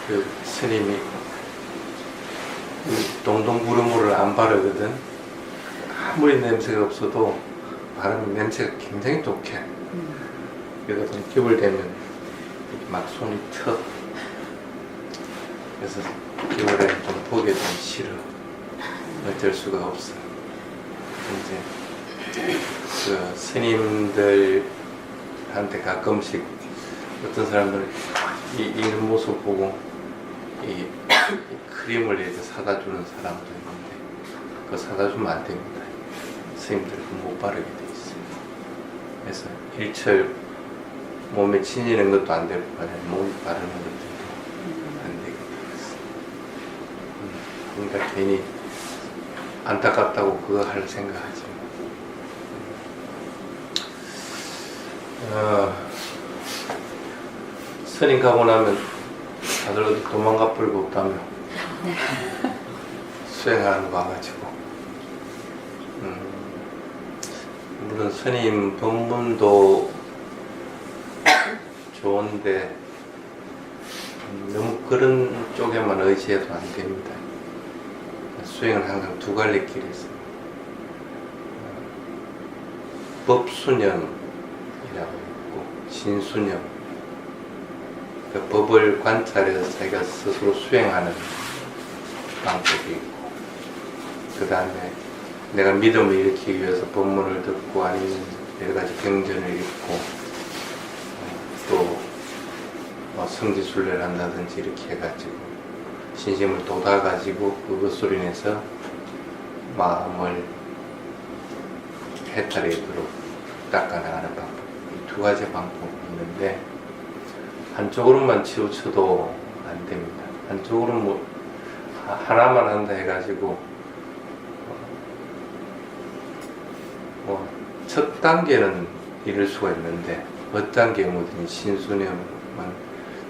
그 스님이 동동구름물을 안 바르거든. 아무리 냄새가 없어도 바르면 냄새가 굉장히 독해. 그래서 겨울 되면 막 손이 터. 그래서 겨울에 좀 보기 좀 싫어. 어쩔 수가 없어. 이제 그 스님들한테 가끔씩 어떤 사람들은 이런 모습 보고 이 크림을 이렇게 사다 주는 사람도 있는데 그거 사다 주면 안 됩니다. 스님들 못 바르게 돼 있어요. 그래서 일철 몸에 지니는 것도 안 되고 몸에 바르는 것도 안 되게 돼 있어요. 그러니까 괜히 안타깝다고 그거 할 생각하지 마. 스님 가고 나면 다들 어디 도망가 버리고 없다며. 수행하러 와가지고. 물론 스님 법문도 좋은데 너무 그런 쪽에만 의지해도 안 됩니다. 수행은 항상 두 갈래 길이 있어요. 법수념이라고 있고 신수념. 그 법을 관찰해서 자기가 스스로 수행하는 방법이 있고, 그 다음에 내가 믿음을 일으키기 위해서 법문을 듣고 아니면 여러 가지 경전을 읽고 또 성지순례를 한다든지 이렇게 해가지고 신심을 돋아가지고 그것으로 인해서 마음을 해탈하도록 닦아나가는 방법, 이 두 가지 방법이 있는데 한쪽으로만 치우쳐도 안 됩니다. 한쪽으로 뭐 하나만 한다 해가지고 첫 단계는 이룰 수가 있는데 어떤 경우든 신수념은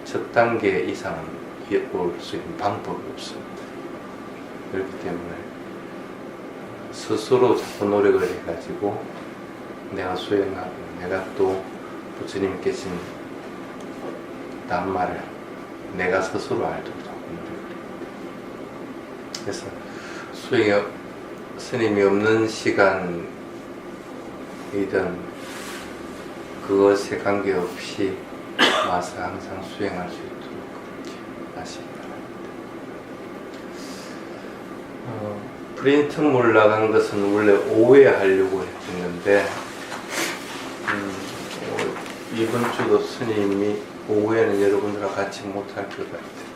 첫 단계 이상은 올 수 있는 방법이 없습니다. 그렇기 때문에 스스로 자꾸 노력을 해가지고 내가 수행하고 내가 또 부처님이 계신 낱말을 내가 스스로 알도록 노력을 해요. 그래서 수행에 스님이 없는 시간이든 그것에 관계없이 와서 항상 수행할 수 있도록 그렇게 하시기 바랍니다. 프린트물 나간 것은 원래 오후에 하려고 했는데 이번 주도 스님이 오후에는 여러분들과 같이 못할 것 같아요.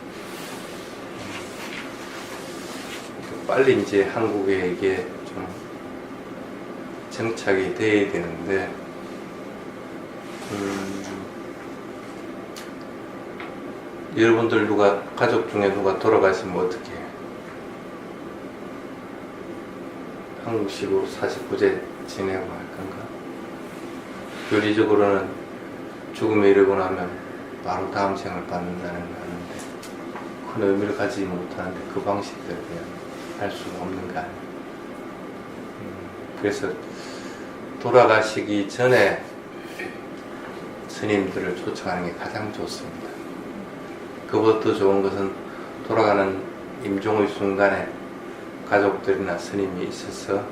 빨리 이제 한국에 이게 좀 정착이 돼야 되는데 여러분들 가족 중에 누가 돌아가시면 어떻게 해요? 한국식으로 49제 지내고 할 건가? 교리적으로는 죽음에 이르고 나면 바로 다음 생을 받는다는 거 하는데 큰 의미를 가지지 못하는데 그 방식대로 그냥 할 수가 없는 거 아니에요. 그래서 돌아가시기 전에 스님들을 초청하는 게 가장 좋습니다. 그보다 더 좋은 것은 돌아가는 임종의 순간에 가족들이나 스님이 있어서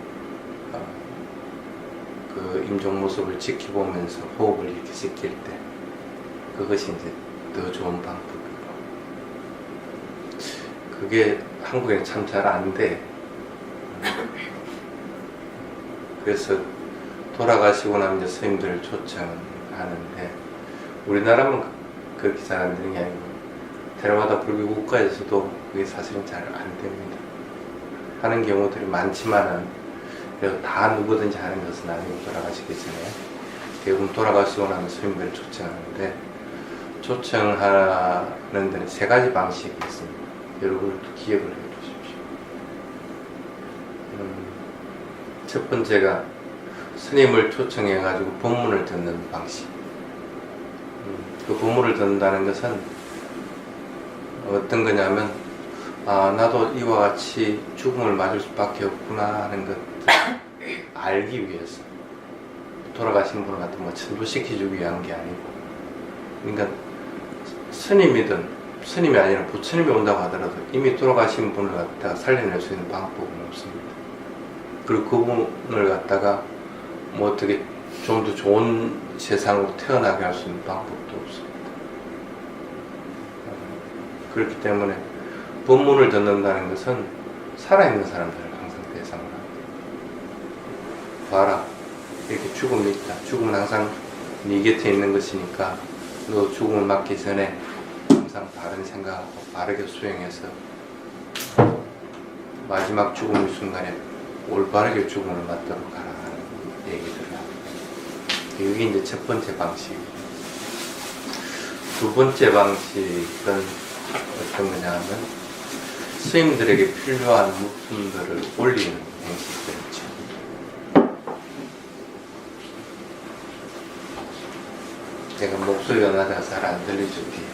그 임종 모습을 지켜보면서 호흡을 이렇게 지킬 때 그것이 이제 더 좋은 방법이고, 그게 한국에는 참 잘 안 돼. 그래서 돌아가시고 나면 이제 스님들을 초청하는데 우리나라만 그렇게 잘 안 되는 게 아니고 테라와다 불교 국가에서도 그게 사실은 잘 안 됩니다. 하는 경우들이 많지만은 그래도 다 누구든지 하는 것은 아니고 돌아가시기 전에 대부분 돌아가시고 나면 스님들을 초청하는데 초청하는 데는 세 가지 방식이 있습니다. 여러분들도 기억을 해 주십시오. 첫 번째가 스님을 초청해 가지고 법문을 듣는 방식. 그 법문을 듣는다는 것은 어떤 거냐면 나도 이와 같이 죽음을 맞을 수밖에 없구나 하는 것을 알기 위해서, 돌아가신 분을 갖다 뭐 천도시켜주기 위한 게 아니고 그러니까 스님이 아니라 부처님이 온다고 하더라도 이미 돌아가신 분을 갖다가 살려낼 수 있는 방법은 없습니다. 그리고 그분을 갖다가 뭐 어떻게 좀 더 좋은 세상으로 태어나게 할 수 있는 방법도 없습니다. 그렇기 때문에 법문을 듣는다는 것은 살아있는 사람들을 항상 대상으로 합니다. 봐라, 이렇게 죽음이 있다. 죽음은 항상 네 곁에 있는 것이니까 너 죽음을 맞기 전에 항상 바른 생각하고 바르게 수행해서 마지막 죽음의 순간에 올바르게 죽음을 맞도록 하라 하는 얘기들을 합니다. 이게 이제 첫 번째 방식이고, 두 번째 방식은 어떤 거냐 하면 스님들에게 필요한 물품들을 올리는 방식들이죠. 제가 목소리가 낮아서 잘 안 들리죠, 뒤에.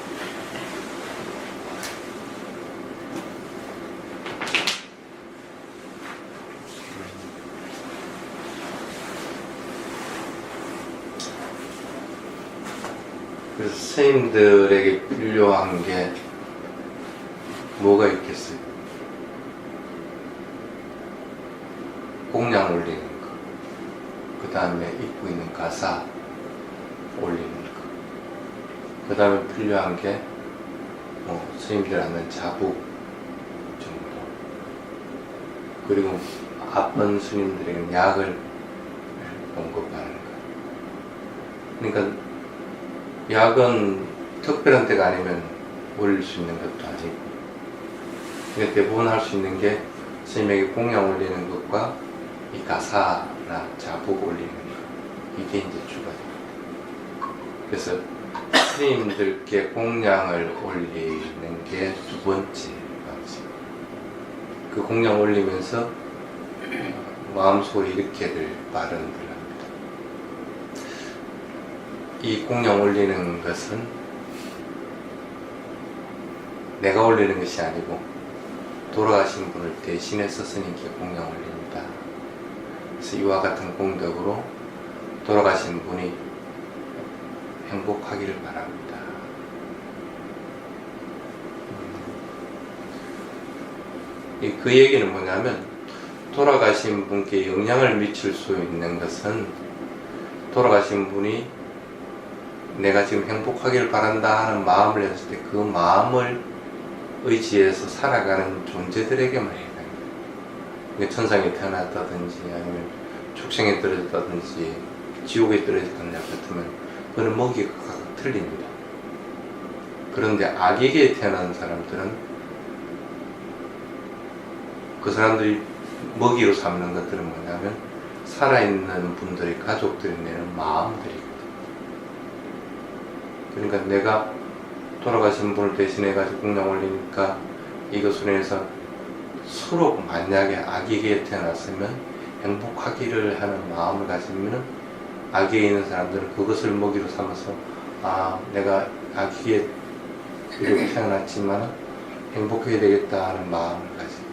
그래서 스님들에게 필요한 게 뭐가 있겠어요? 공양 올리는 거, 그 다음에 입고 있는 가사 올리는 거, 그 다음에 필요한 게 스님들 하는 자부 정도, 그리고 아픈 스님들에게 약을 공급하는 거. 그러니까 약은 특별한 때가 아니면 올릴 수 있는 것도 아니고, 그러니까 대부분 할 수 있는 게 스님에게 공양 올리는 것과 이 가사나 자복 올리는 것, 이게 이제 주가 됩니다. 그래서 스님들께 공양을 올리는 게 두 번째 방식. 그 공양 올리면서 마음속으로 이렇게들 발언을 합니다. 이 공양 올리는 것은 내가 올리는 것이 아니고 돌아가신 분을 대신해서 스님께 공양 올립니다. 그래서 이와 같은功德으로 돌아가신 분이 행복하기를 바랍니다. 그 얘기는 뭐냐면, 돌아가신 분께 영향을 미칠 수 있는 것은 돌아가신 분이 내가 지금 행복하기를 바란다 하는 마음을 했을 때 그 마음을 의지해서 살아가는 존재들에게만 해당해요. 천상에 태어났다든지 아니면 축생에 떨어졌다든지 지옥에 떨어졌다든지 같으면 그런 먹이가 각각 틀립니다. 그런데 악에게 태어난 사람들은 그 사람들이 먹이로 삼는 것들은 뭐냐면 살아있는 분들의 가족들이 내는 마음들이거든요. 그러니까 내가 돌아가신 분을 대신해 가지고 공양 올리니까 이것으로 인해서 서로 만약에 악에게 태어났으면 행복하기를 하는 마음을 가지면 악에 있는 사람들은 그것을 먹이로 삼아서 내가 악에 태어났지만 행복해야 되겠다 하는 마음을 가지고,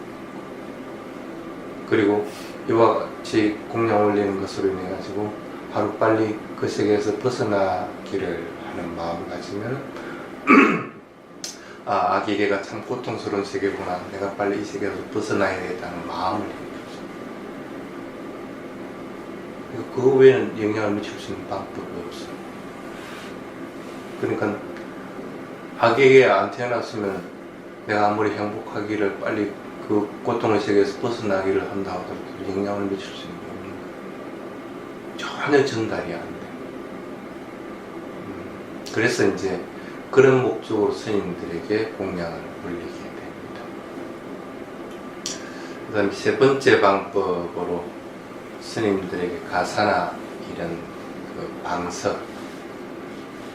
그리고 이와 같이 공양 올리는 것으로 인해 가지고 하루빨리 그 세계에서 벗어나기를 하는 마음을 가지면 악에게가 참 고통스러운 세계구나, 내가 빨리 이 세계에서 벗어나야 되겠다는 마음을 가지고, 그 외에는 영향을 미칠 수 있는 방법이 없어요. 그러니까 악에게 안 태어났으면 내가 아무리 행복하기를 빨리 그 고통의 세계에서 벗어나기를 한다 하더라도 영향을 미칠 수 있는 게 없는 거예요. 전혀 전달이 안 돼. 그래서 이제 그런 목적으로 스님들에게 공양을 올리게 됩니다. 그 다음에 세 번째 방법으로 스님들에게 가사나 이런 그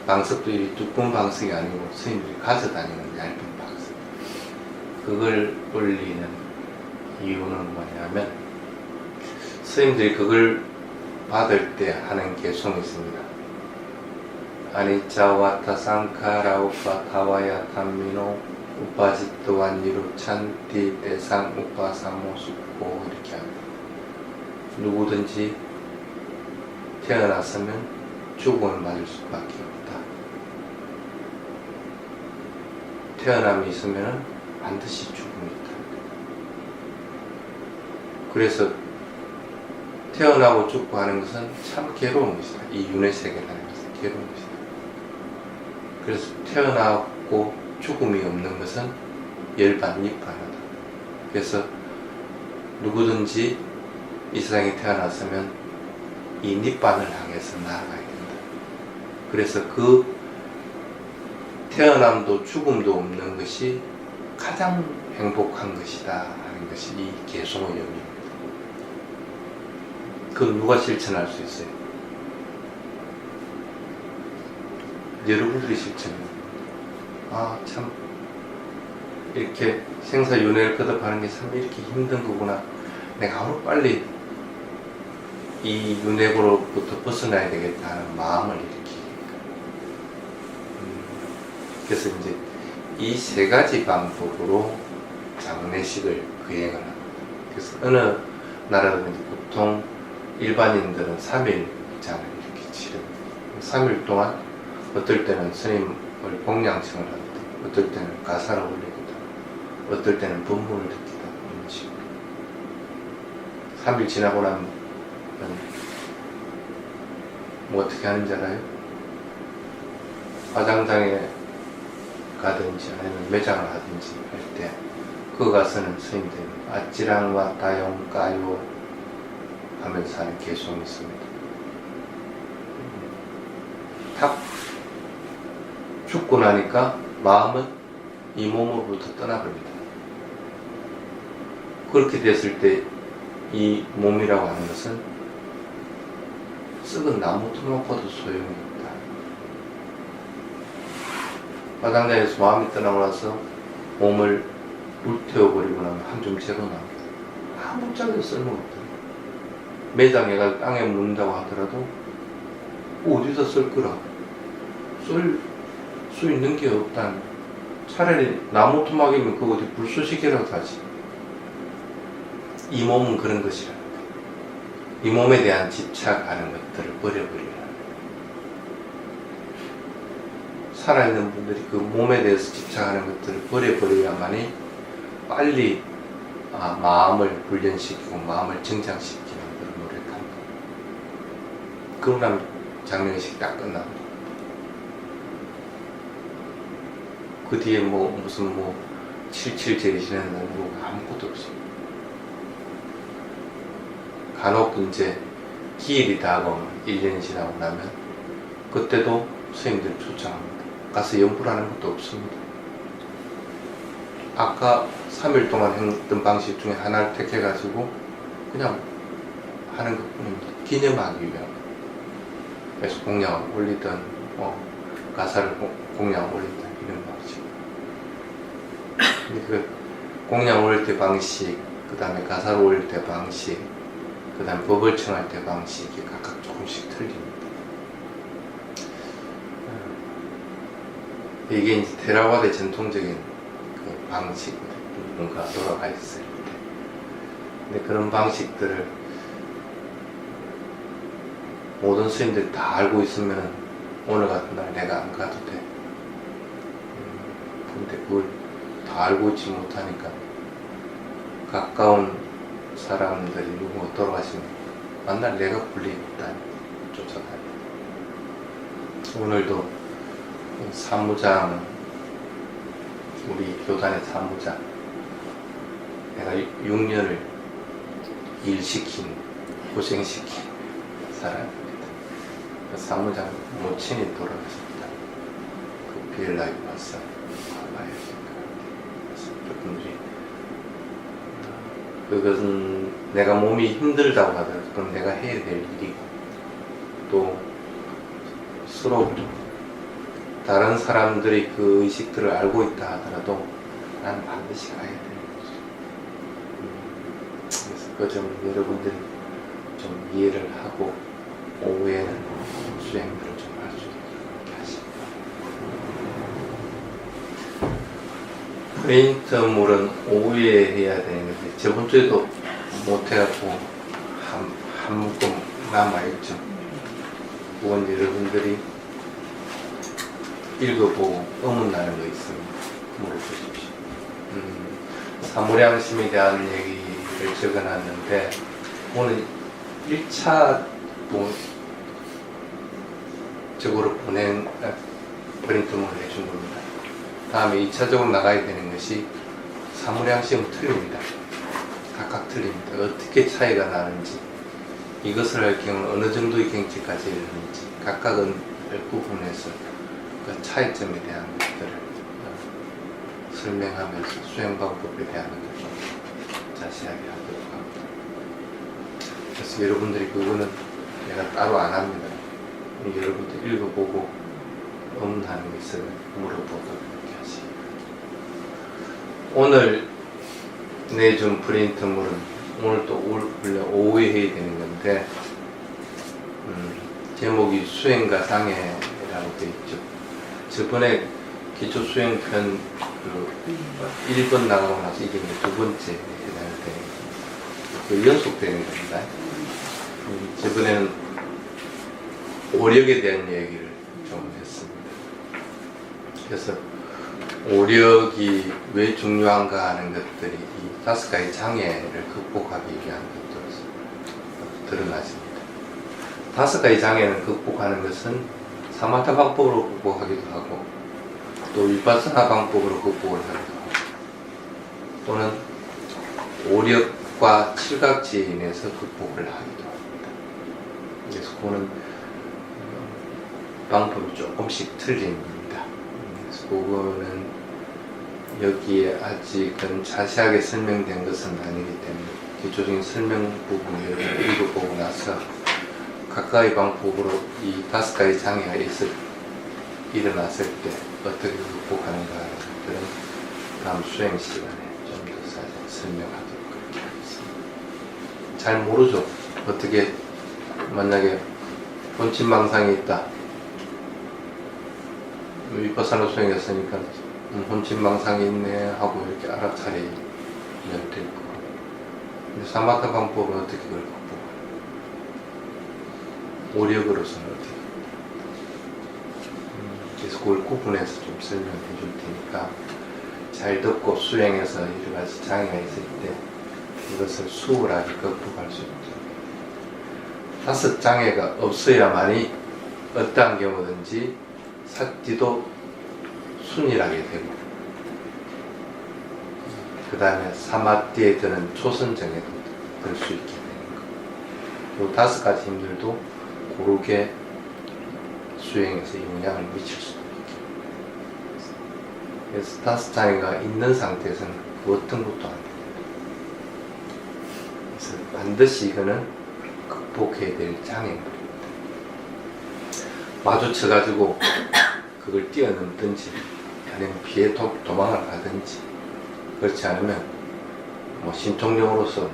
방석도 이 두꺼운 방석이 아니고 스님들이 가져다니는 얇은 방석, 그걸 올리는 이유는 뭐냐면, 스님들이 그걸 받을 때 하는 개송이 있습니다. 아니짜 와타 상카라 우파 타와야 탄미노 우파짓도한 이루 찬티 대상 우파 사모수고, 이렇게 합니다. 누구든지 태어났으면 죽음을 맞을 수밖에 없다. 태어남이 있으면 반드시 죽음이 있다. 그래서 태어나고 죽고 하는 것은 참 괴로운 것이다. 이 윤회 세계라는 것은 괴로운 것이다. 그래서 태어나고 죽음이 없는 것은 열반 니판하다. 그래서 누구든지 이 세상에 태어났으면 이 니판을 향해서 나아가야 된다. 그래서 그 태어남도 죽음도 없는 것이 가장 행복한 것이다 하는 것이 이 개송의 의미입니다. 그건 누가 실천할 수 있어요? 여러분들이 실천해요. 참 이렇게 생사윤회를 거듭하는 게 참 이렇게 힘든 거구나. 내가 하루 빨리 이 윤회로부터 벗어나야 되겠다 하는 마음을 일으키니까. 그래서 이제 이 세 가지 방법으로 장례식을 거행을 합니다. 그래서 어느 나라든지 보통 일반인들은 3일장을 이렇게 치릅니다. 3일 동안 어떨 때는 스님을 공양청을 합니다. 어떨 때는 가사를 올리기도 하고, 어떨 때는 법문을 듣기도 하고, 이런 식으로. 3일 지나고 나면 뭐 어떻게 하는지 알아요? 화장장에 가든지 아니면 매장을 하든지 할 때 그 가서는 스님들이 아찌랑와 다용까요 하면서 하는 개송이 있습니다. 탁 죽고 나니까 마음은 이 몸으로부터 떠나버립니다. 그렇게 됐을 때 이 몸이라고 하는 것은 썩은 나무 토막과도 소용이 없다. 화장장에서 마음이 떠나고 나서 몸을 불태워버리고 나면 한 줌 재고 나옵니다. 아무짝에도 쓸모가 없다. 매장에 가서 땅에 묻는다고 하더라도 어디서 쓸 거라? 쓸 수 있는 게 없다. 차라리 나무 토막이면 그 어디 불쏘시개라도 하지. 이 몸은 그런 것이라. 이 몸에 대한 집착하는 것들을 버려버리라. 살아있는 분들이 그 몸에 대해서 집착하는 것들을 버려버려야만이 빨리 마음을 훈련시키고 마음을 정장시키는 그런 노력합니다. 그러고 나면 장례식 딱 끝납니다. 그 뒤에 무슨 7.7 제리시는 뭐 아무것도 없습니다. 간혹 이제 기일이 다가오면 1년이 지나고 나면 그때도 스님들 초청합니다. 가서 연불하는 것도 없습니다. 아까 3일 동안 했던 방식 중에 하나를 택해가지고 그냥 하는 것뿐입니다. 기념하기 위한. 그래서 공양을 올리든 가사를 공양을 올리든 이런 방식. 근데 그 공양 올릴 때 방식, 그 다음에 가사를 올릴 때 방식, 그 다음에 법을 청할 때 방식이 각각 조금씩 틀립니다. 이게 이제 테라와다의 전통적인 그 방식, 뭔가 돌아가 있을 때. 근데 그런 방식들을 모든 스님들이 다 알고 있으면 오늘 같은 날 내가 안 가도 돼. 근데 그걸 다 알고 있지 못하니까 가까운 사람들이 누군가 돌아가시면 만날 내가 불리겠다 쫓아가요. 오늘도 사무장, 우리 교단의 사무장, 내가 6년을 일시킨, 고생시킨 사람입니다. 그 사무장 모친이 돌아가셨다. 그 비엘라에 와서 가봐야겠다. 여러분들이 그것은 내가 몸이 힘들다고 하더라도 그건 내가 해야 될 일이고, 또 서로 다른 사람들이 그 의식들을 알고 있다 하더라도 나는 반드시 가야 되는 거죠. 그래서 그 점을 여러분들이 좀 이해를 하고 오후에는 수행들을 좀 할 수 있도록 그렇게 하십니다. 프린트물은 오후에 해야 되는데 저번 주에도 못해갖고 한 묶음 남아있죠. 그건 여러분들이 읽어보고 의문나는 거 있습니다. 물어보십시오. 사무량심에 대한 얘기를 적어놨는데 오늘 1차 적으로 보낸 프린트물을 해준 겁니다. 다음에 2차적으로 나가야 되는 것이 사무량심은 틀립니다. 각각 틀립니다. 어떻게 차이가 나는지, 이것을 할 경우 어느 정도의 경치까지 이르는지 각각은 구분해서 그 차이점에 대한 것들을 설명하면서 수행 방법에 대한 것들을 좀 자세하게 하도록 합니다. 그래서 여러분들이 그거는 내가 따로 안 합니다. 여러분들 읽어보고 의문하는 게 있으면 물어보도록 이렇게 하시고, 오늘 내준 프린트물은 오늘 또 원래 오후에 해야 되는 건데 제목이 수행과 장애라고 되어 있죠. 저번에 기초 수행편 1번 나가고 나서 이게 두 번째 해당되는 그 연속되는 겁니다. 저번에는 오력에 대한 얘기를 좀 했습니다. 그래서 오력이 왜 중요한가 하는 것들이 이 5가지 장애를 극복하기 위한 것으로 드러나집니다. 5가지 장애를 극복하는 것은 사마타 방법으로 극복하기도 하고 또 위파사나 방법으로 극복을 하기도 하고 또는 오력과 칠각지에 인해서 극복을 하기도 합니다. 그래서 그거는 방법이 조금씩 틀립니다. 그래서 그거는 여기에 아직은 자세하게 설명된 것은 아니기 때문에 기초적인 설명 부분을 읽어보고 나서 각각의 방법으로 이 5가지 장애가 일어났을 때 어떻게 극복하는가 하는 것들은 다음 수행 시간에 좀 더 자세히 설명하도록 하겠습니다. 잘 모르죠. 어떻게 만약에 혼침망상이 있다. 위파사나 수행했으니까 혼침망상이 있네 하고 이렇게 알아차리면 될 거고, 근데 사마타 방법은 어떻게 그걸 극복하냐, 오력으로서는 어떻게, 그래서 그걸 구분해서 좀 설명해 줄 테니까 잘 듣고 수행해서 여러 가지 장애가 있을 때 이것을 수월하게 극복할 수 있도록 5장애가 없어야만이 어떠한 경우든지 삭지도 순일하게 되고 그 다음에 사마띠에 드는 초선정에도 들 수 있게 되는 것. 이 5가지 힘들도 고르게 수행에서 영향을 미칠 수도 있게. 그래서 5장애가 있는 상태에서는 그 어떤 것도 안 됩니다. 그래서 반드시 이거는 극복해야 될 장애물입니다. 마주쳐가지고 그걸 뛰어넘든지 아니면 피해 도망을 가든지, 그렇지 않으면 뭐 신통력으로서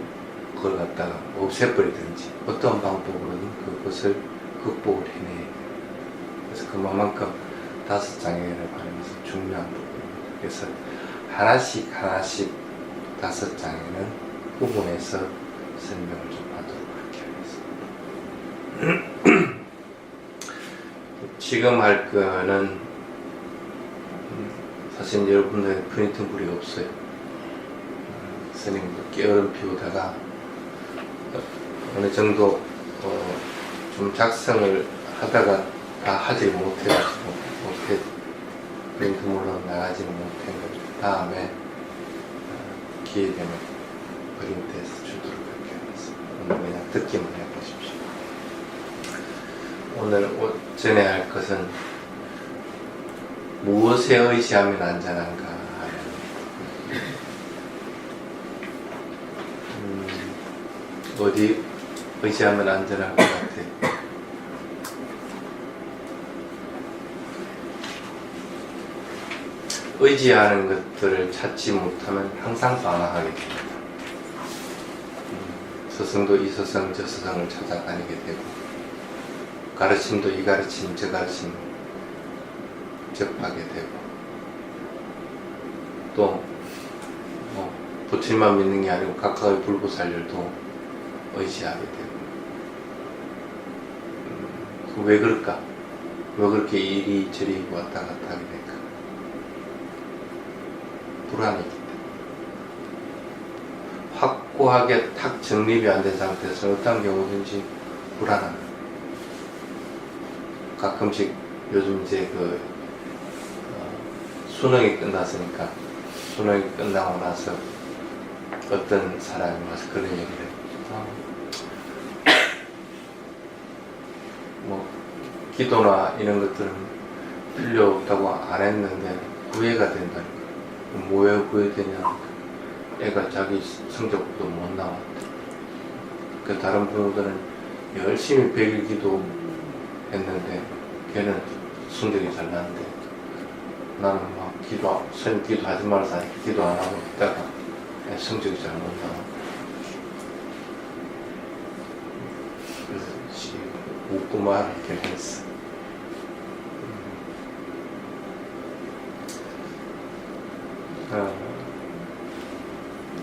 그걸 갖다가 없애버리든지 어떤 방법으로든 그것을 극복을 해내야 돼요. 그래서 그만큼 5장애를 바르면서 중요한 부분입니다. 그래서 하나씩 5장애는 구분해서 설명을 좀 하도록 그렇게 하겠습니다. 지금 할 거는 사실 여러분들 프린트물이 없어요. 선생님도 게으름 피우다가 어느 정도 좀 작성을 하다가 다 하지 못해가지고 프린트물로 나가지는 못한 거죠. 다음에 기회 되면 프린트해서 주도록 그렇게 하겠습니다. 오늘 그냥 듣기만 해보십시오. 오늘 전에 할 것은 무엇에 의지하면 안전한가 하는, 어디 의지하면 안전할 것 같아? 의지하는 것들을 찾지 못하면 항상 방황하게 됩니다. 스승도 이 스승 저 스승을 찾아다니게 되고, 가르침도 이 가르침 저 가르침 접하게 되고, 또 부처님만 믿는 게 아니고 각각의 불보살들도 의지하게 되고, 왜 그럴까? 왜 그렇게 이리저리 왔다 갔다 하게 될까? 불안이기 때문에 확고하게 탁 정립이 안 된 상태에서 어떤 경우든지 불안한 거예요. 가끔씩 요즘 이제 수능이 끝났으니까 수능이 끝나고 나서 어떤 사람이 와서 그런 얘기를 해요. 뭐 기도나 이런 것들은 필요 없다고 안 했는데 구애가 된다는 거예요. 뭐 왜 구애되냐? 애가 자기 성적도 못 나왔대. 그 다른 부모들은 열심히 100일 기도 했는데 걔는 성적이 잘 나는데 나는 막 선생님 기도하지 말아서 기도 안 하고 있다가 성적이 잘 못 나와. 그래서 웃고 말을 했어.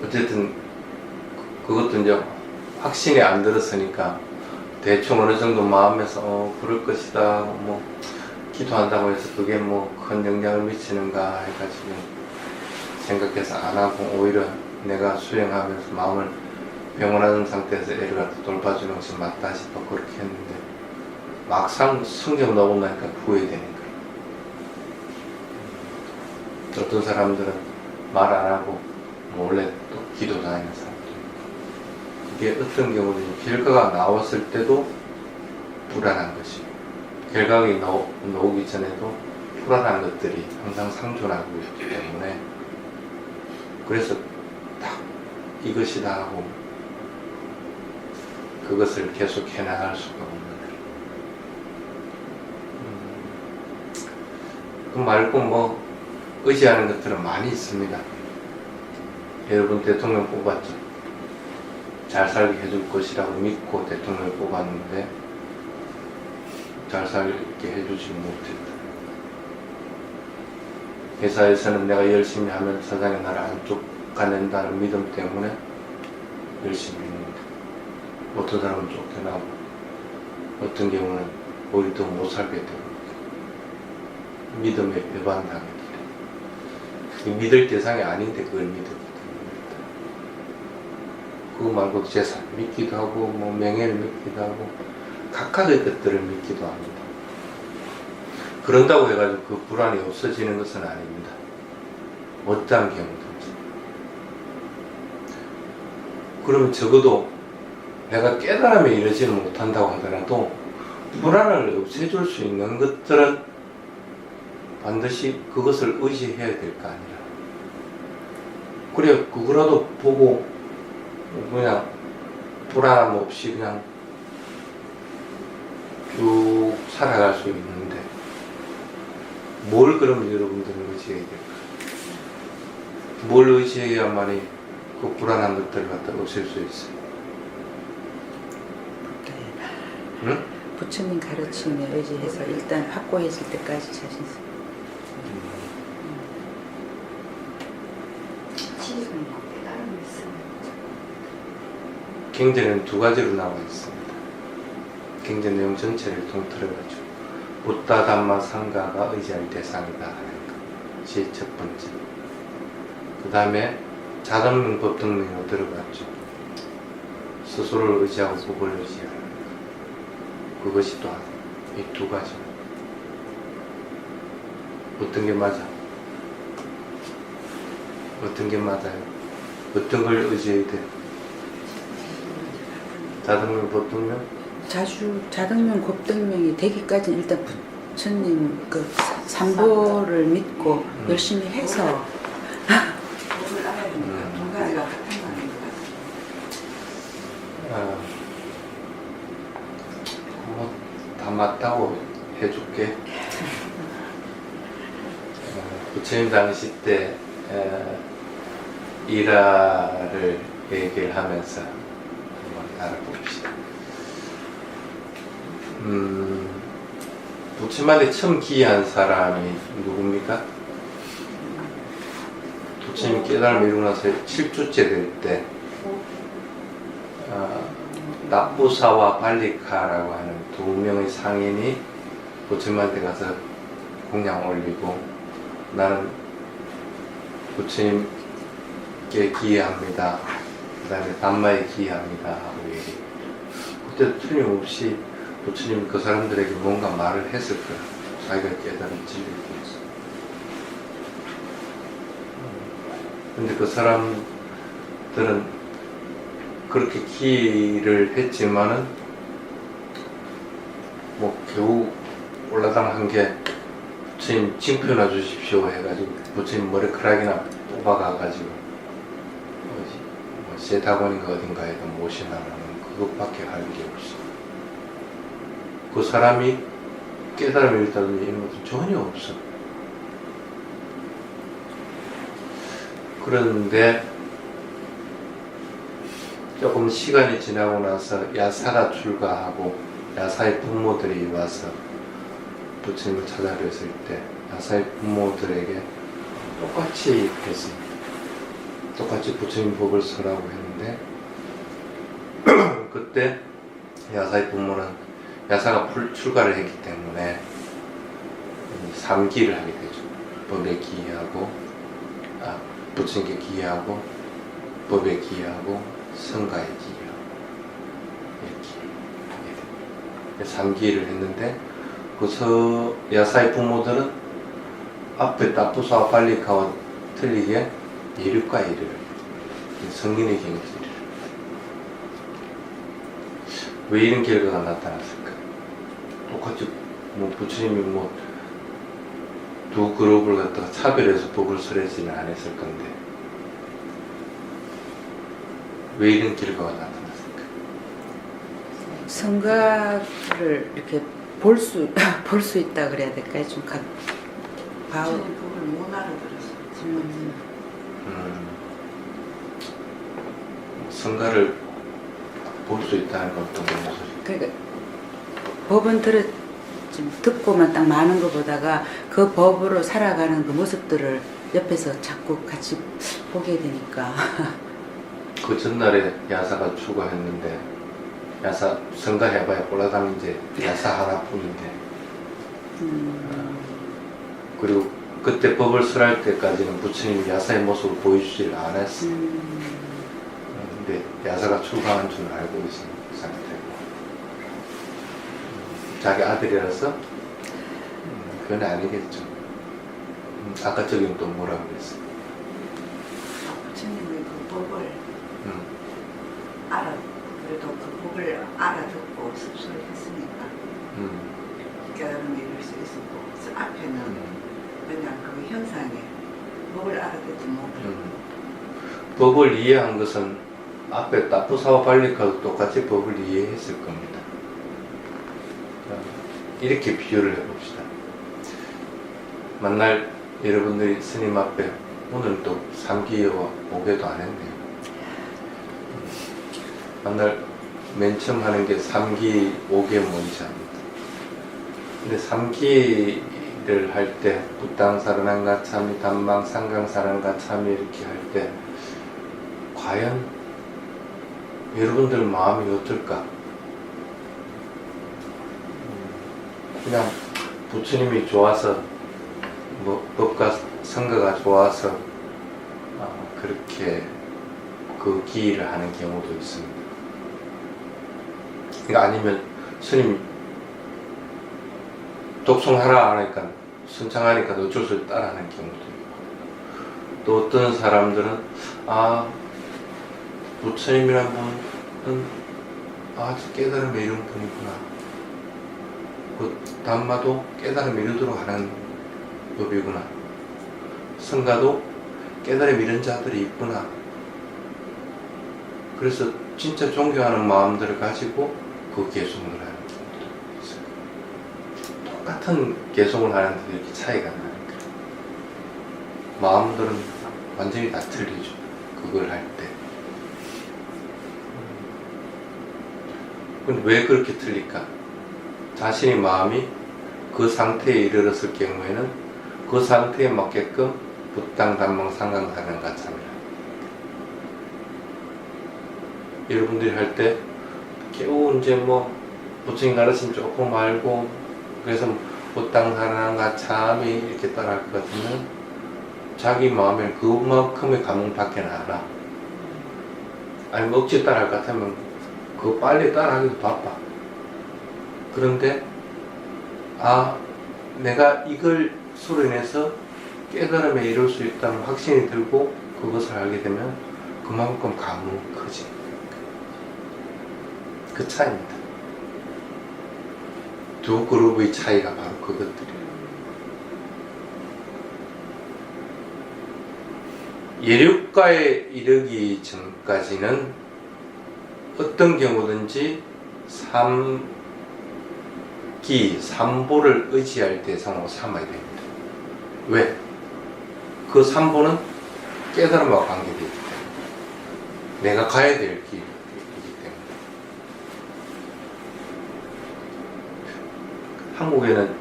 어쨌든 그것도 이제 확신이 안 들었으니까 대충 어느 정도 마음에서 그럴 것이다 뭐 기도한다고 해서 그게 뭐 큰 영향을 미치는가 해가지고 생각해서 안 하고 오히려 내가 수행하면서 마음을 병원하는 상태에서 애를 갖다 돌봐주는 것이 맞다 싶어 그렇게 했는데 막상 성적 나오고 나니까 후회되는 거예요. 어떤 사람들은 말 안 하고 몰래 또 기도 다니는 사람들. 이게 어떤 경우는 결과가 나왔을 때도 불안한 것이고 결과가 나오기 전에도 불안한 것들이 항상 상존하고 있기 때문에 그래서 딱 이것이다 하고 그것을 계속 해나갈 수가 없는 거예요. 그 말고 뭐 의지하는 것들은 많이 있습니다. 여러분 대통령 뽑았죠. 잘 살게 해줄 것이라고 믿고 대통령을 뽑았는데 잘 살게 해주지 못했다. 회사에서는 내가 열심히 하면 사장이 나를 안 쫓아낸다는 믿음 때문에 열심히 했는데 어떤 사람은 쫓겨나고 어떤 경우는 오히려 더 못 살게 되고 믿음에 배반당하게 돼요. 믿을 대상이 아닌데 그걸 믿었기 때문에 그거 말고 재산 믿기도 하고 뭐 명예를 믿기도 하고 각각의 것들을 믿기도 합니다. 그런다고 해가지고 그 불안이 없어지는 것은 아닙니다. 어떠한 경우든지. 그러면 적어도 내가 깨달음에 이르지는 못한다고 하더라도 불안을 없애줄 수 있는 것들은 반드시 그것을 의지해야 될 거 아니라. 그래 그거라도 보고 그냥 불안함 없이 그냥 쭉 살아갈 수 있는데 뭘 그러면 여러분들은 의지해야 될까? 뭘 의지해야만이 그 불안한 것들을 갖다 없앨 수 있어요? 응? 부처님 가르침에 의지해서 일단 확고해질 때까지 자신있어. 경전에는 두 가지로 나와 있습니다. 경전 내용 전체를 통틀어가지고 부타 담마 상가가 의지할 대상이다 하는 것이 첫 번째. 그 다음에 자등명 법등명으로 들어갔죠. 스스로를 의지하고 법을 의지하는 것. 그것이 또 이 두 가지. 어떤 게 맞아? 어떤 게 맞아요? 어떤 걸 의지해야 돼? 자등명 법등명? 자등명, 법등명이 되기까지는 일단 부처님 그 삼보를 믿고 열심히 해서 다 맞다고 해줄게. 부처님 당시 때 일화를 얘기를 하면서 한번 알아봅시다. 부처님한테 처음 기여한 사람이 누굽니까? 부처님 깨달음을 이루고 나서 7주째 될 때 나부사와 발리카라고 하는 두 명의 상인이 부처님한테 가서 공양 올리고 나는 부처님께 기회합니다. 그 다음에 담마에 기회합니다. 하고 얘기. 그때 틀림없이 부처님 그 사람들에게 뭔가 말을 했을 거야. 자기가 깨달은 진리에 대해서. 근데 그 사람들은 그렇게 기회를 했지만은 뭐 겨우 올라당한 게 부처님 징표나 주십시오 해가지고 부처님 머리카락이나 뽑아가가지고 뭐 세다곤인가 어딘가에도 모시나라는 그것밖에 할 게 없어. 그 사람이 깨달음을 일다든지 이런 것도 전혀 없어. 그런데 조금 시간이 지나고 나서 야사가 출가하고 야사의 부모들이 와서 부처님을 찾아뵀을 때 야사의 부모들에게 똑같이 했습니다. 똑같이 부처님 법을 서라고 했는데 그때 야사의 부모는 야사가 출가를 했기 때문에 3기를 하게 되죠. 법에 기하고 부처님께 기하고 법에 기하고 성가에 기하고 이렇게 3기를 했는데 그 야사의 부모들은 앞에 따푸사와 발리카와 틀리게 예륙과 예를 성인의 경지를 왜 이런 결과가 나타났을까? 똑같이 뭐 부처님이 뭐 두 그룹을 갖다가 차별해서 법을 설하지는 않았을 건데 왜 이런 결과가 나타났을까? 성가를 이렇게 볼 수 있다 그래야 될까요? 좀 부처님 법을 못 알아들었어. 성가를 볼 수 있다는 건 또 무슨 소리? 그러니까 법은 좀 듣고만 딱 마는 것보다가 그 법으로 살아가는 그 모습들을 옆에서 자꾸 같이 보게 되니까 그 전날에 야사가 출가했는데 야사 성가해봐야 올라가면 이제 야사 하나뿐인데 그리고 그때 법을 설할 때까지는 부처님이 야사의 모습을 보여주지를 않았어. 근데 야사가 출가한 줄 알고 있는 상태고 자기 아들이라서 그건 아니겠죠. 아까 저기는 또 뭐라고 그랬어? 부처님의 그 법을 그래도 그 법을 알아듣고 습수를 했으니까 깨달음을 이룰 수 있었고 그 앞에는 그냥 그 현상에 법을 알아듣지 못하고 법을 이해한 것은 앞에 따푸사와 발리카도 똑같이 법을 이해했을 겁니다. 이렇게 비유를 해봅시다. 만날 여러분들이 스님 앞에 오늘 또 3기와 5개도 안 했네요. 만날 맨 처음 하는 게 3기, 5개 뭔지 압니다. 근데 3기를 할 때 부땅사르난가참이, 담망상강사랑가참이 이렇게 할 때 과연 여러분들 마음이 어떨까? 그냥 부처님이 좋아서 뭐 법과 성가가 좋아서 그렇게 그 기일을 하는 경우도 있습니다. 그러니까 아니면 스님 독송하라 하니까 순창하니까 어쩔 수 없이 따라하는 경우도 있고 또 어떤 사람들은 부처님이란 분은 깨달음의 이런 분이구나. 그 담마도 깨달음 이루도록 하는 법이구나. 성가도 깨달음 이런 자들이 있구나. 그래서 진짜 존경하는 마음들을 가지고 그 개송을 하는 경우도 있어요. 똑같은 개송을 하는데도 이렇게 차이가 나는 거예요. 마음들은 완전히 다 틀리죠. 그걸 할 때. 근데 왜 그렇게 틀릴까? 자신의 마음이 그 상태에 이르렀을 경우에는 그 상태에 맞게끔 부땅, 담망, 상강사는 가참이라. 여러분들이 할 때 겨우 이제 뭐 부처님 가르침 조금 알고 그래서 부땅, 사랑, 가참이 이렇게 따라할 것 같으면 자기 마음에 그만큼의 감흥밖에 안 알아. 아니면 억지 따라할 것 같으면 그거 빨리 따라하기도 바빠. 그런데 내가 이걸 수로 인해서 깨달음에 이룰 수 있다는 확신이 들고 그것을 알게 되면 그만큼 감흥이 크지. 그 차이입니다. 두 그룹의 차이가 바로 그것들이에요. 예륙가에 이르기 전까지는 어떤 경우든지 삼보를 의지할 대상으로 삼아야 됩니다. 왜? 그 삼보는 깨달음과 관계되기 때문에 내가 가야 될 길이기 때문에. 한국에는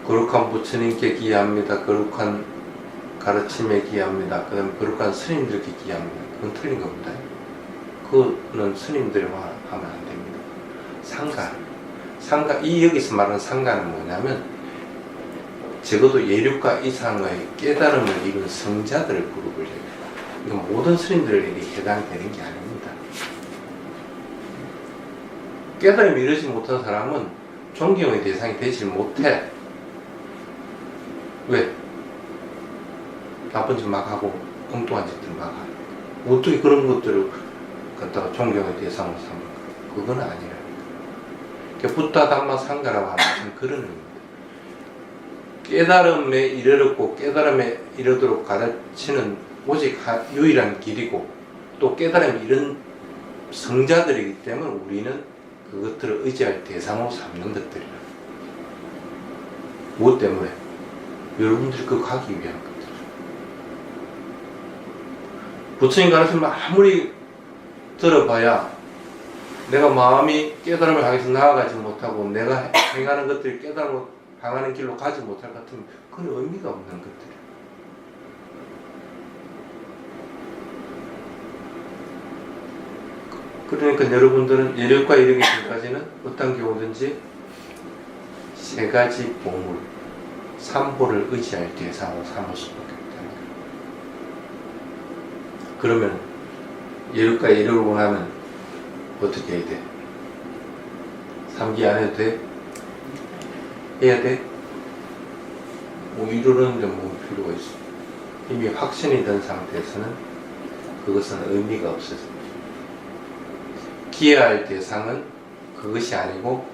거룩한 부처님께 기여합니다. 거룩한 가르침에 기여합니다. 그 다음에 거룩한 스님들께 기여합니다. 그건 틀린 겁니다. 그거는 스님들만 하면 안 됩니다. 상가, 여기서 말하는 상가는 뭐냐면 적어도 예륙가 이상의 깨달음을 이룬 성자들을 그룹을 해요. 이건 모든 스님들에게 해당되는 게 아닙니다. 깨달음을 이루지 못한 사람은 존경의 대상이 되지 못해. 왜? 나쁜 짓 막 하고 엉뚱한 짓들 막 하고 어떻게 그런 것들을 갖다가 존경의 대상으로 삼을까? 그건 아니라니까. 부타 담마 상가라고 하는 것은 그런 의미입니다. 깨달음에 이르렀고 깨달음에 이르도록 가르치는 오직 유일한 길이고 또 깨달음에 이른 성자들이기 때문에 우리는 그것들을 의지할 대상으로 삼는 것들이라. 무엇 때문에? 여러분들이 그 가기 위한 것. 부처님 가르침을 아무리 들어봐야 내가 마음이 깨달음을 향해서 나아가지 못하고 내가 행하는 것들이 깨달음을 향하는 길로 가지 못할 것 같으면 그건 의미가 없는 것들이에요. 그러니까 여러분들은 예력과 이르기 전까지는 어떤 경우든지 세 가지 보물, 삼보를 의지할 대상으로 삼을 수밖에 없다. 그러면 예륙가에 이르고 나면 어떻게 해야 돼? 3기 안 해도 돼? 해야 돼? 뭐 이르는데 뭐 필요가 있어? 이미 확신이 된 상태에서는 그것은 의미가 없어서 기여할 대상은 그것이 아니고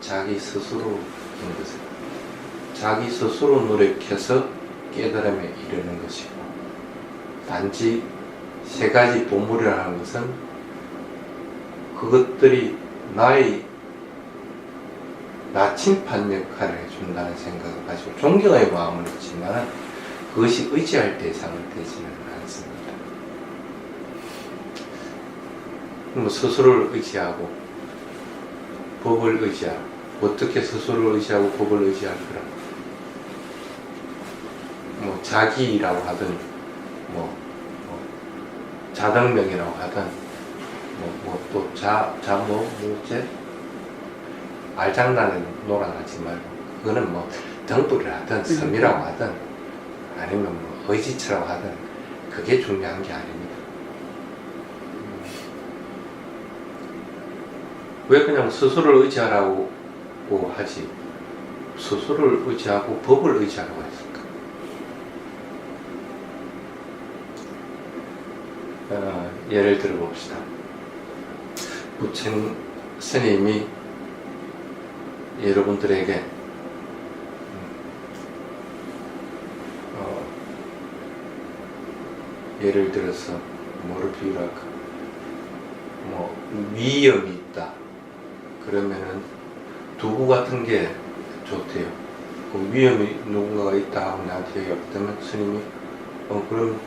자기 스스로인 것이다. 자기 스스로 노력해서 깨달음에 이르는 것이고 단지 세 가지 보물이라는 것은 그것들이 나의 나침판 역할을 해준다는 생각을 가지고 존경의 마음을 있지만 그것이 의지할 대상은 되지는 않습니다. 뭐 스스로를 의지하고 법을 의지하고 어떻게 스스로를 의지하고 법을 의지할 거라 뭐 자기라고 하든 자등명이라고 하든 뭐제 알장난에 놀아나지 말고 그거는 뭐 등불이라 하든 섬이라고 하든 아니면 뭐 의지처라고 하든 그게 중요한 게 아닙니다. 왜 그냥 스스로를 의지하라고 하지 스스로를 의지하고 법을 의지하라고 했을까? 예를 들어 봅시다. 부처님 스님이 여러분들에게 예를 들어서 뭐를 비유를 할까? 뭐 위험이 있다. 그러면은 두부 같은 게 좋대요. 그 위험이 누군가가 있다 하고 나한테 얘기했다면 스님이 그럼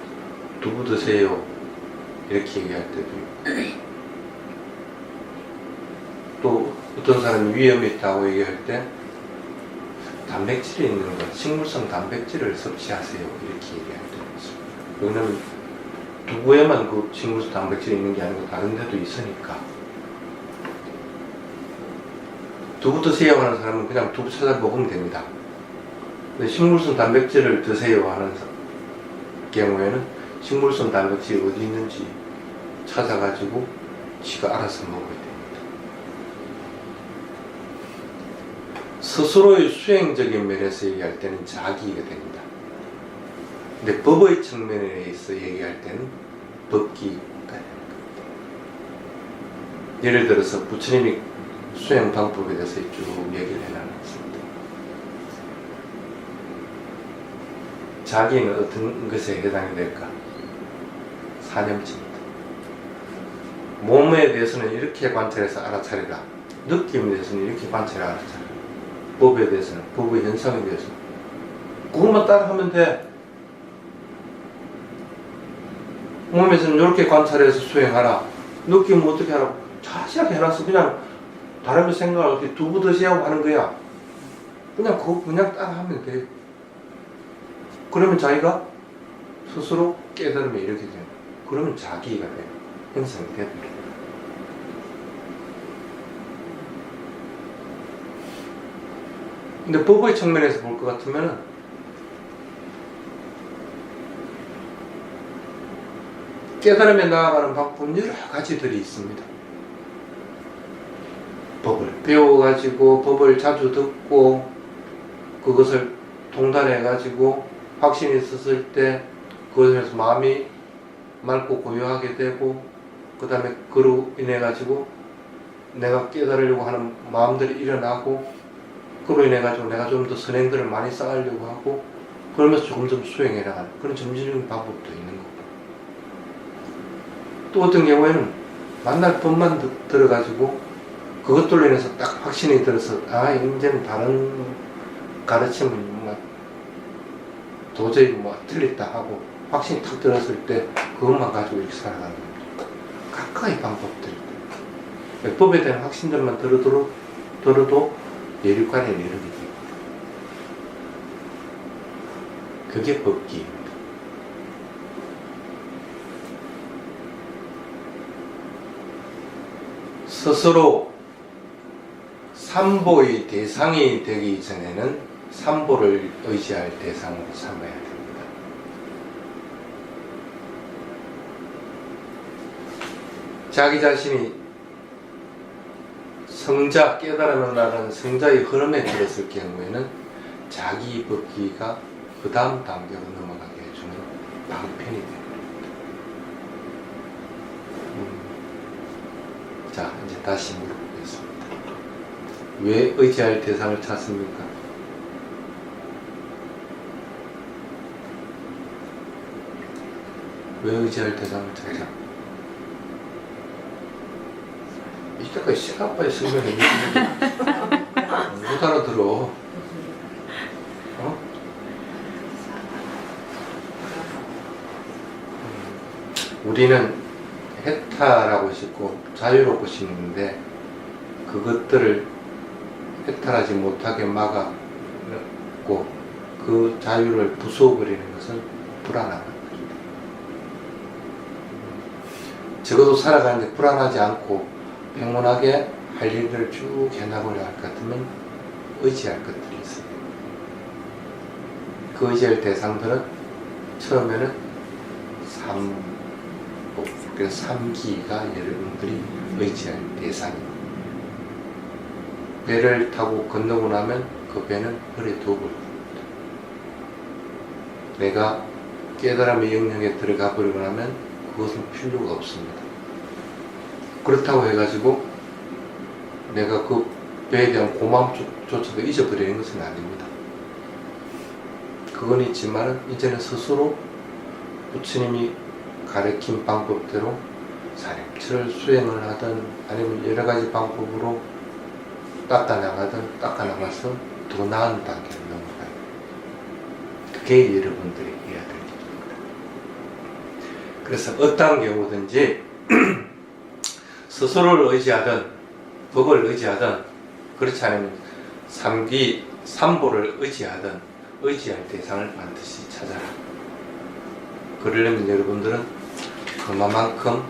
두부 드세요. 이렇게 얘기할 때도 있고 또 어떤 사람이 위험이 있다고 얘기할 때 단백질이 있는 것, 식물성 단백질을 섭취하세요. 이렇게 얘기할 때도 있습니다. 왜냐면 두부에만 그 식물성 단백질이 있는 게 아니고 다른 데도 있으니까 두부 드세요 하는 사람은 그냥 두부 찾아 먹으면 됩니다. 근데 식물성 단백질을 드세요 하는 경우에는 식물성 단백질이 어디 있는지 찾아가지고 지가 알아서 먹어야 됩니다. 스스로의 수행적인 면에서 얘기할 때는 자기가 됩니다. 근데 법의 측면에서 얘기할 때는 법기가 됩니다. 예를 들어서 부처님이 수행 방법에 대해서 쭉 얘기를 해놨습니다. 자기는 어떤 것에 해당이 될까? 사념치입니다. 몸에 대해서는 이렇게 관찰해서 알아차리라. 느낌에 대해서는 이렇게 관찰해 알아차리라. 법에 대해서는, 법의 현상에 대해서는 그것만 따라하면 돼. 몸에서는 이렇게 관찰해서 수행하라. 느낌은 어떻게 하라고? 자세하게 해놨어. 그냥 다른 거 생각을 어떻게 두부듯이 하고 하는 거야. 그냥 그거 그냥 따라하면 돼. 그러면 자기가 스스로 깨달으면 이렇게 돼요. 그러면 자기가 돼요. 형성이 됩니다. 근데 법의 측면에서 볼 것 같으면은 깨달음에 나아가는 방법은 여러 가지들이 있습니다. 법을 배워가지고 법을 자주 듣고 그것을 통달해가지고 확신이 있었을 때 그것에서 마음이 맑고 고요하게 되고 그 다음에 그로 인해 가지고 내가 깨달으려고 하는 마음들이 일어나고 그로 인해 가지고 내가 좀 더 선행들을 많이 쌓으려고 하고 그러면서 조금 수행해 나가는 그런 점진적인 방법도 있는 거고 또 어떤 경우에는 만날 법만 들어가지고 그것들로 인해서 딱 확신이 들어서 아 이제는 다른 가르침은 뭐 도저히 뭐 틀렸다 하고 확신이 탁 들었을 때 그것만 가지고 이렇게 살아가는 겁니다. 각각의 방법들이 법에 대한 확신들만 들어도 예류관에 이르게 됩니다. 그게 법기입니다. 스스로 삼보의 대상이 되기 전에는 삼보를 의지할 대상으로 삼아야 됩니다. 자기 자신이 성자, 깨달음을 나가는 성자의 흐름에 들었을 경우에는 자기 법기가 그 다음 단계로 넘어가게 해주는 방편이 됩니다. 자, 이제 다시 물어보겠습니다. 왜 의지할 대상을 찾습니까? 왜 의지할 대상을 찾자? 이때까지 시간빨리 설명했는데 못 알아들어. 어? 우리는 해탈하고 싶고 자유롭고 싶은데 그것들을 해탈하지 못하게 막았고 그 자유를 부숴버리는 것은 불안한 겁니다. 적어도 살아가는데 불안하지 않고 평온하게 할 일을 쭉 해나가려 할 것 같으면 의지할 것들이 있어요. 그 의지할 대상들은 처음에는 그래서 3기가 여러분들이 의지할 대상입니다. 배를 타고 건너고 나면 그 배는 허리에 두고 있습니다. 내가 깨달음의 영역에 들어가 버리고 나면 그것은 필요가 없습니다. 그렇다고 해가지고 내가 그 배에 대한 고마움조차도 잊어버리는 것은 아닙니다. 그건 있지만 이제는 스스로 부처님이 가르친 방법대로 사념처를 수행을 하든 아니면 여러 가지 방법으로 닦아나가서 더 나은 단계로 넘어가요. 그게 여러분들이 해야 될 일입니다. 그래서 어떠한 경우든지 스스로를 의지하든 법을 의지하든 그렇지 않으면 삼보를 의지하든 의지할 대상을 반드시 찾아라. 그러려면 여러분들은 그만큼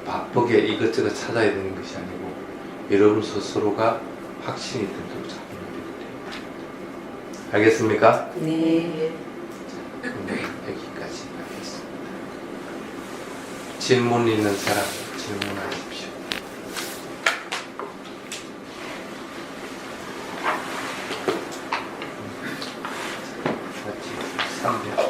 바쁘게 이것저것 찾아야 되는 것이 아니고 여러분 스스로가 확신이 들도록 잡으면 됩니다. 알겠습니까? 네. 자, 질문 있는 사람 질문하십시오. 맞지? 300.